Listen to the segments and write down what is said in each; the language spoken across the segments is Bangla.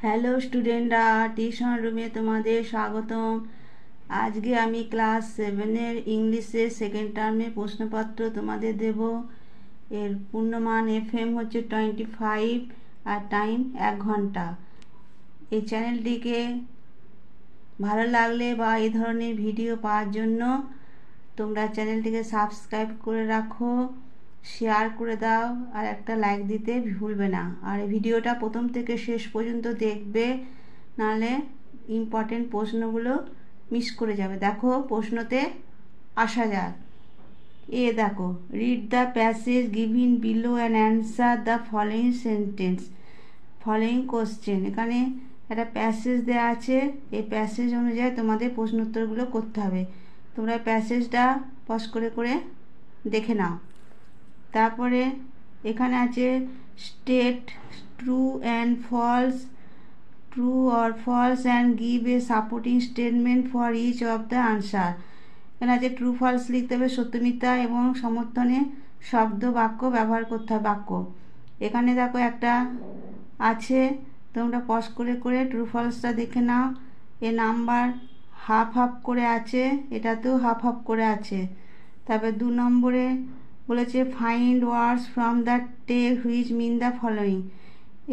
হ্যালো স্টুডেন্টরা, টিউশন রুমে তোমাদের স্বাগতম। আজকে আমি ক্লাস 7-এর ইংলিশের সেকেন্ড টার্মে প্রশ্নপত্র তোমাদের দেব। এর পূর্ণমান FM হচ্ছে 25 আর টাইম 1 ঘন্টা। এই চ্যানেলটিকে ভালো লাগলে বা এই ধরনের ভিডিও পাওয়ার জন্য তোমরা চ্যানেলটিকে সাবস্ক্রাইব করে রাখো, শেয়ার করে দাও আর একটা লাইক দিতে ভুলবে না। আর এই ভিডিওটা প্রথম থেকে শেষ পর্যন্ত দেখবে, নাহলে ইম্পর্টেন্ট প্রশ্নগুলো মিস করে যাবে। দেখো প্রশ্নতে আসা যাক। দেখো, read the passage given below and answer the following sentence following question. এখানে একটা প্যাসেজ দেওয়া আছে, এই প্যাসেজ অনুযায়ী তোমাদের প্রশ্ন উত্তরগুলো করতে হবে। তোমরা প্যাসেজটা পজ করে করে দেখে নাও। তারপরে এখানে আছে state true and false, true or false and give a supporting statement for each of the answer. এখানে আছে ট্রু ফলস লিখতে হবে, সত্য মিথ্যা এবং সমর্থনে শব্দ বাক্য ব্যবহার করতে হবে বাক্য। এখানে দেখো একটা আছে, তোমরা পজ করে করে ট্রু ফলসটা দেখে নাও। এ নাম্বার হাফ হাফ করে আছে, এটাতেও হাফ হাফ করে আছে। তারপরে 2 নম্বরে বলেছে find words from the text which mean the following.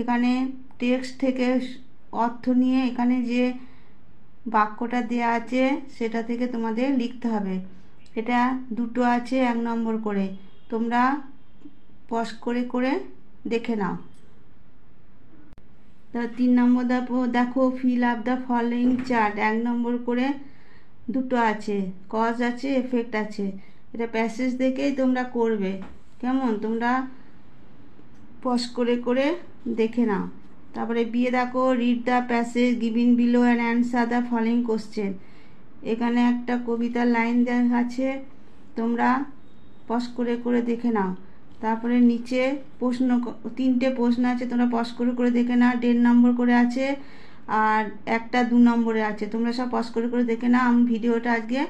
এখানে টেক্সট থেকে অর্থ নিয়ে এখানে যে বাক্যটা দেওয়া আছে সেটা থেকে তোমাদের লিখতে হবে। এটা দুটো আছে 1 নম্বর করে, তোমরা পজ করে করে দেখে নাও। 3 নম্বর দেখো fill up the following chart. 1 নম্বর করে দুটো আছে, কজ আছে, এফেক্ট আছে। এটা প্যাসেজ দেখেই তোমরা করবে, কেমন? তোমরা পজ করে করে দেখে নাও। তারপরে দেখো read the passage given below and answer the following question. এখানে একটা কবিতার লাইন দেওয়া আছে, তোমরা পজ করে করে দেখে নাও। তারপরে নিচে প্রশ্ন, 3টে প্রশ্ন আছে, তোমরা পজ করে করে দেখে নাও। 1.5 নম্বর করে আছে আর একটা 2 নম্বরে আছে, তোমরা সব পজ করে করে দেখে নাও। আমি ভিডিওটা আজকে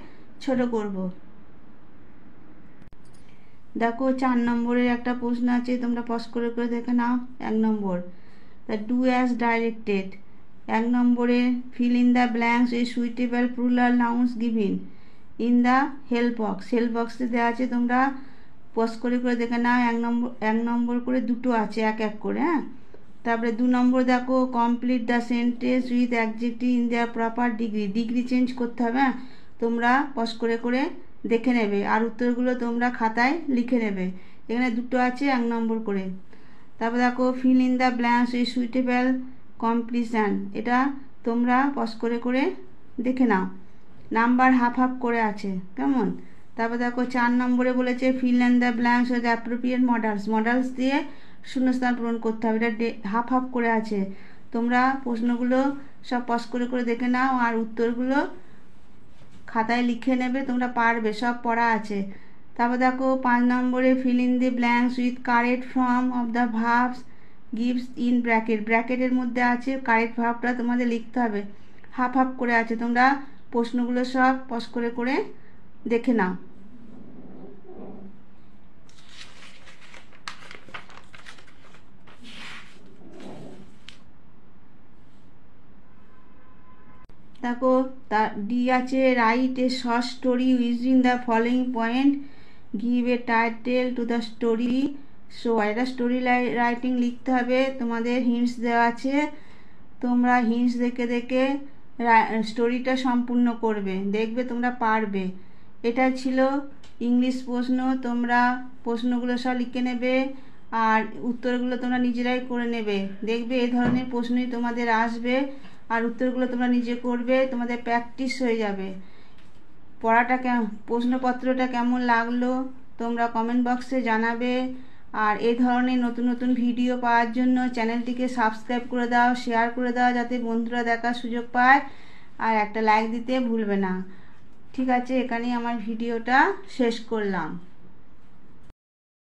ছোট করব। দেখো 4 নম্বরের একটা প্রশ্ন আছে, তোমরা পজ করে করে দেখে নাও। 1 নম্বর ডু অ্যাজ ডাইরেক্টেড। 1 নম্বরে feel in the blanks with suitable plural nouns given in the help box. Help বক্সে দেওয়া আছে, তোমরা পজ করে করে দেখে নাও। 1 নম্বর করে দুটো আছে, এক এক করে। তারপরে 2 নম্বর দেখো complete the sentence with adjective in their proper degree. Degree change করতে হবে, তোমরা পজ করে করে দেখে নেবে আর উত্তরগুলো তোমরা খাতায় লিখে নেবে। এখানে দুটো আছে 1 নম্বর করে। তারপর দেখো feel in the blanks with suitable completion. এটা তোমরা পজ করে করে দেখে নাও, নাম্বার হাফ হাফ করে আছে, কেমন? তারপর দেখো 4 নম্বরে বলেছে fill in the blanks with appropriate modals. Modals দিয়ে শূন্যস্থান পূরণ করতে হবে, এটা হাফ হাফ করে আছে। তোমরা প্রশ্নগুলো সব পজ করে করে দেখে নাও আর উত্তরগুলো খাতায় লিখে নেবে, তোমরা পারবে, সব পড়া আছে। তারপর দেখো 5 নম্বরে fill in the blanks with correct form of the verbs gives in bracket. ব্র্যাকেটের মধ্যে আছে কারেক্ট ভার্বটা তোমাদের লিখতে হবে, হাফ হাফ করে আছে। তোমরা প্রশ্নগুলো সব পজ করে করে দেখে নাও। দেখো ডি আছে write a short story using the following point, give a title to the story. So এটা স্টোরি রাইটিং লিখতে হবে, তোমাদের হিন্টস দেওয়া আছে, তোমরা হিন্টস দেখে দেখে স্টোরিটা সম্পূর্ণ করবে, দেখবে তোমরা পারবে। এটা ছিল ইংলিশ প্রশ্ন, তোমরা প্রশ্নগুলো সব লিখে নেবে আর উত্তরগুলো তোমরা নিজেরাই করে নেবে। দেখবে এই ধরনের প্রশ্নই তোমাদের আসবে আর উত্তরগুলো তোমরা নিজে করবে, তোমাদের প্র্যাকটিস হয়ে যাবে। পড়াটা প্রশ্নপত্রটা কেমন লাগলো তোমরা কমেন্ট বক্সে জানাবে। আর এই ধরনের নতুন নতুন ভিডিও পাওয়ার জন্য চ্যানেলটিকে সাবস্ক্রাইব করে দাও, শেয়ার করে দাও যাতে বন্ধুরা দেখার সুযোগ পায়, আর একটা লাইক দিতে ভুলবে না। ঠিক আছে, এখানেই আমার ভিডিওটা শেষ করলাম।